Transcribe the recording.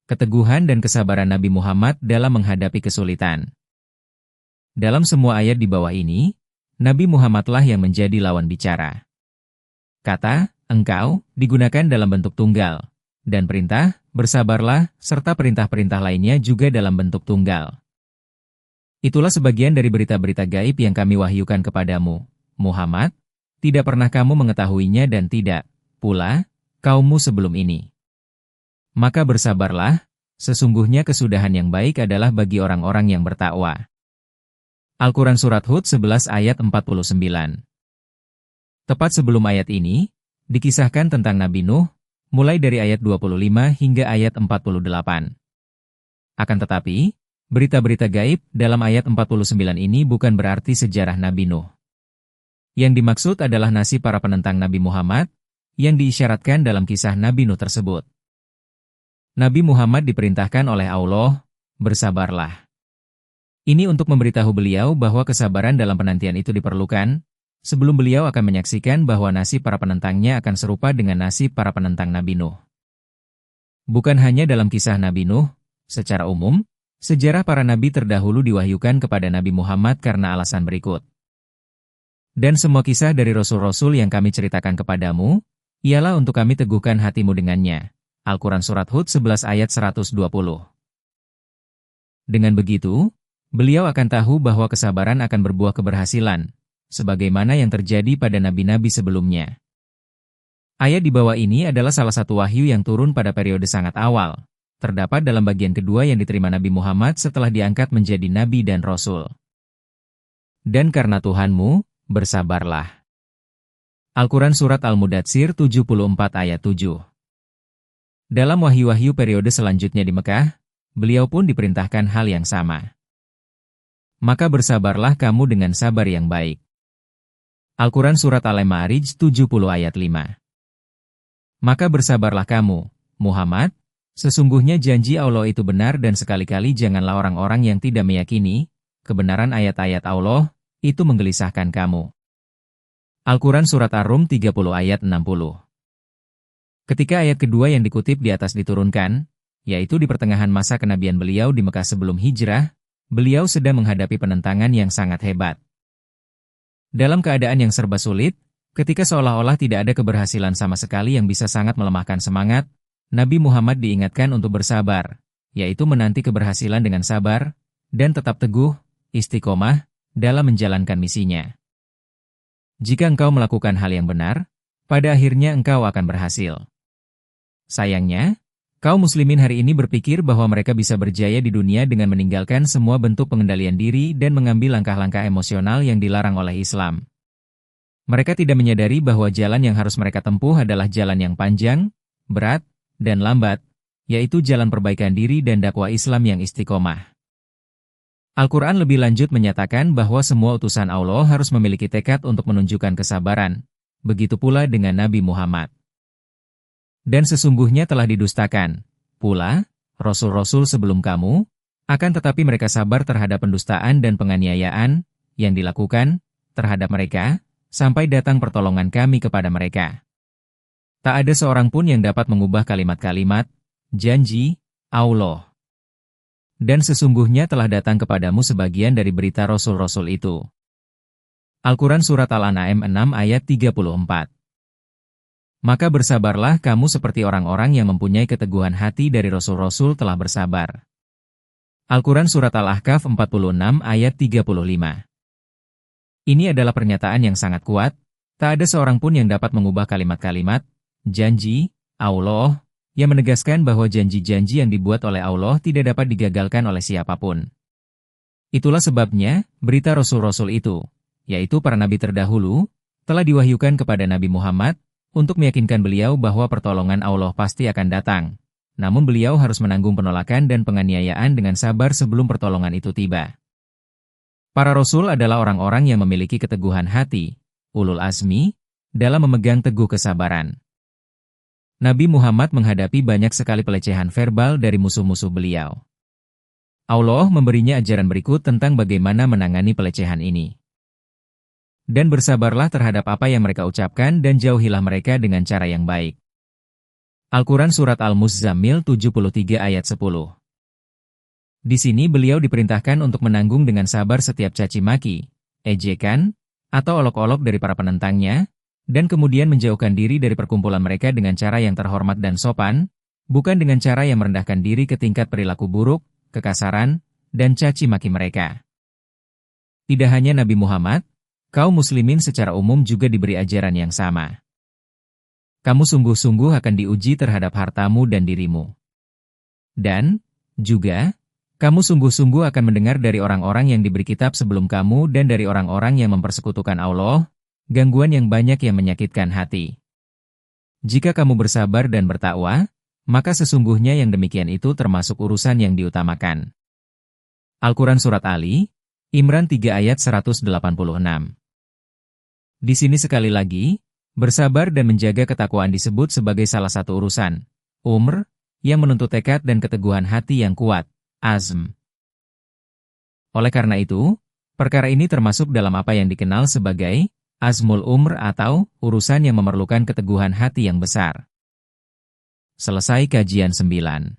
keteguhan dan kesabaran Nabi Muhammad dalam menghadapi kesulitan. Dalam semua ayat di bawah ini, Nabi Muhammadlah yang menjadi lawan bicara. Kata, engkau, digunakan dalam bentuk tunggal. Dan perintah, bersabarlah, serta perintah-perintah lainnya juga dalam bentuk tunggal. Itulah sebagian dari berita-berita gaib yang kami wahyukan kepadamu, Muhammad. Tidak pernah kamu mengetahuinya dan tidak pula kaummu sebelum ini. Maka bersabarlah, sesungguhnya kesudahan yang baik adalah bagi orang-orang yang bertakwa. Al-Quran Surat Hud 11 ayat 49. Tepat sebelum ayat ini, dikisahkan tentang Nabi Nuh, mulai dari ayat 25 hingga ayat 48. Akan tetapi, berita-berita gaib dalam ayat 49 ini bukan berarti sejarah Nabi Nuh. Yang dimaksud adalah nasib para penentang Nabi Muhammad, yang diisyaratkan dalam kisah Nabi Nuh tersebut. Nabi Muhammad diperintahkan oleh Allah, bersabarlah. Ini untuk memberitahu beliau bahwa kesabaran dalam penantian itu diperlukan, sebelum beliau akan menyaksikan bahwa nasib para penentangnya akan serupa dengan nasib para penentang Nabi Nuh. Bukan hanya dalam kisah Nabi Nuh, secara umum, sejarah para nabi terdahulu diwahyukan kepada Nabi Muhammad karena alasan berikut. Dan semua kisah dari Rasul-Rasul yang kami ceritakan kepadamu, ialah untuk kami teguhkan hatimu dengannya. Al-Quran Surat Hud 11 ayat 120. Dengan begitu, beliau akan tahu bahwa kesabaran akan berbuah keberhasilan, sebagaimana yang terjadi pada nabi-nabi sebelumnya. Ayat di bawah ini adalah salah satu wahyu yang turun pada periode sangat awal, terdapat dalam bagian kedua yang diterima Nabi Muhammad setelah diangkat menjadi nabi dan rasul. Dan karena Tuhanmu, bersabarlah. Al-Quran Surat Al-Mudatsir 74 ayat 7. Dalam wahyu-wahyu periode selanjutnya di Mekah, beliau pun diperintahkan hal yang sama. Maka bersabarlah kamu dengan sabar yang baik. Al-Quran Surat Al-Ma'arij 70 ayat 5. Maka bersabarlah kamu, Muhammad, sesungguhnya janji Allah itu benar dan sekali-kali janganlah orang-orang yang tidak meyakini kebenaran ayat-ayat Allah, itu menggelisahkan kamu. Al-Quran Surat Ar-Rum 30 ayat 60. Ketika ayat kedua yang dikutip di atas diturunkan, yaitu di pertengahan masa kenabian beliau di Mekah sebelum hijrah, beliau sedang menghadapi penentangan yang sangat hebat. Dalam keadaan yang serba sulit, ketika seolah-olah tidak ada keberhasilan sama sekali yang bisa sangat melemahkan semangat, Nabi Muhammad diingatkan untuk bersabar, yaitu menanti keberhasilan dengan sabar, dan tetap teguh, istiqomah, dalam menjalankan misinya. Jika engkau melakukan hal yang benar, pada akhirnya engkau akan berhasil. Sayangnya, kaum muslimin hari ini berpikir bahwa mereka bisa berjaya di dunia dengan meninggalkan semua bentuk pengendalian diri dan mengambil langkah-langkah emosional yang dilarang oleh Islam. Mereka tidak menyadari bahwa jalan yang harus mereka tempuh adalah jalan yang panjang, berat, dan lambat, yaitu jalan perbaikan diri dan dakwah Islam yang istiqomah. Al-Quran lebih lanjut menyatakan bahwa semua utusan Allah harus memiliki tekad untuk menunjukkan kesabaran, begitu pula dengan Nabi Muhammad. Dan sesungguhnya telah didustakan pula Rasul-Rasul sebelum kamu, akan tetapi mereka sabar terhadap pendustaan dan penganiayaan yang dilakukan terhadap mereka, sampai datang pertolongan kami kepada mereka. Tak ada seorang pun yang dapat mengubah kalimat-kalimat janji Allah. Dan sesungguhnya telah datang kepadamu sebagian dari berita Rasul-Rasul itu. Al-Quran Surat Al-An'am 6 ayat 34. Maka bersabarlah kamu seperti orang-orang yang mempunyai keteguhan hati dari Rasul-Rasul telah bersabar. Al-Quran Surat Al-Ahqaf 46 ayat 35. Ini adalah pernyataan yang sangat kuat, tak ada seorang pun yang dapat mengubah kalimat-kalimat janji Allah, yang menegaskan bahwa janji-janji yang dibuat oleh Allah tidak dapat digagalkan oleh siapapun. Itulah sebabnya, berita Rasul-Rasul itu, yaitu para nabi terdahulu, telah diwahyukan kepada Nabi Muhammad, untuk meyakinkan beliau bahwa pertolongan Allah pasti akan datang. Namun beliau harus menanggung penolakan dan penganiayaan dengan sabar sebelum pertolongan itu tiba. Para Rasul adalah orang-orang yang memiliki keteguhan hati, ulul azmi, dalam memegang teguh kesabaran. Nabi Muhammad menghadapi banyak sekali pelecehan verbal dari musuh-musuh beliau. Allah memberinya ajaran berikut tentang bagaimana menangani pelecehan ini. Dan bersabarlah terhadap apa yang mereka ucapkan dan jauhilah mereka dengan cara yang baik. Al-Quran Surat Al-Muzzammil 73 ayat 10. Di sini beliau diperintahkan untuk menanggung dengan sabar setiap caci maki, ejekan, atau olok-olok dari para penentangnya, dan kemudian menjauhkan diri dari perkumpulan mereka dengan cara yang terhormat dan sopan, bukan dengan cara yang merendahkan diri ke tingkat perilaku buruk, kekasaran, dan caci maki mereka. Tidak hanya Nabi Muhammad, kaum muslimin secara umum juga diberi ajaran yang sama. Kamu sungguh-sungguh akan diuji terhadap hartamu dan dirimu. Dan, juga, kamu sungguh-sungguh akan mendengar dari orang-orang yang diberi kitab sebelum kamu dan dari orang-orang yang mempersekutukan Allah, gangguan yang banyak yang menyakitkan hati. Jika kamu bersabar dan bertakwa, maka sesungguhnya yang demikian itu termasuk urusan yang diutamakan. Al-Quran Surat Ali, Imran 3 ayat 186. Di sini sekali lagi, bersabar dan menjaga ketakwaan disebut sebagai salah satu urusan, yang menuntut tekad dan keteguhan hati yang kuat, azm. Oleh karena itu, perkara ini termasuk dalam apa yang dikenal sebagai azmul atau urusan yang memerlukan keteguhan hati yang besar. Selesai kajian 9.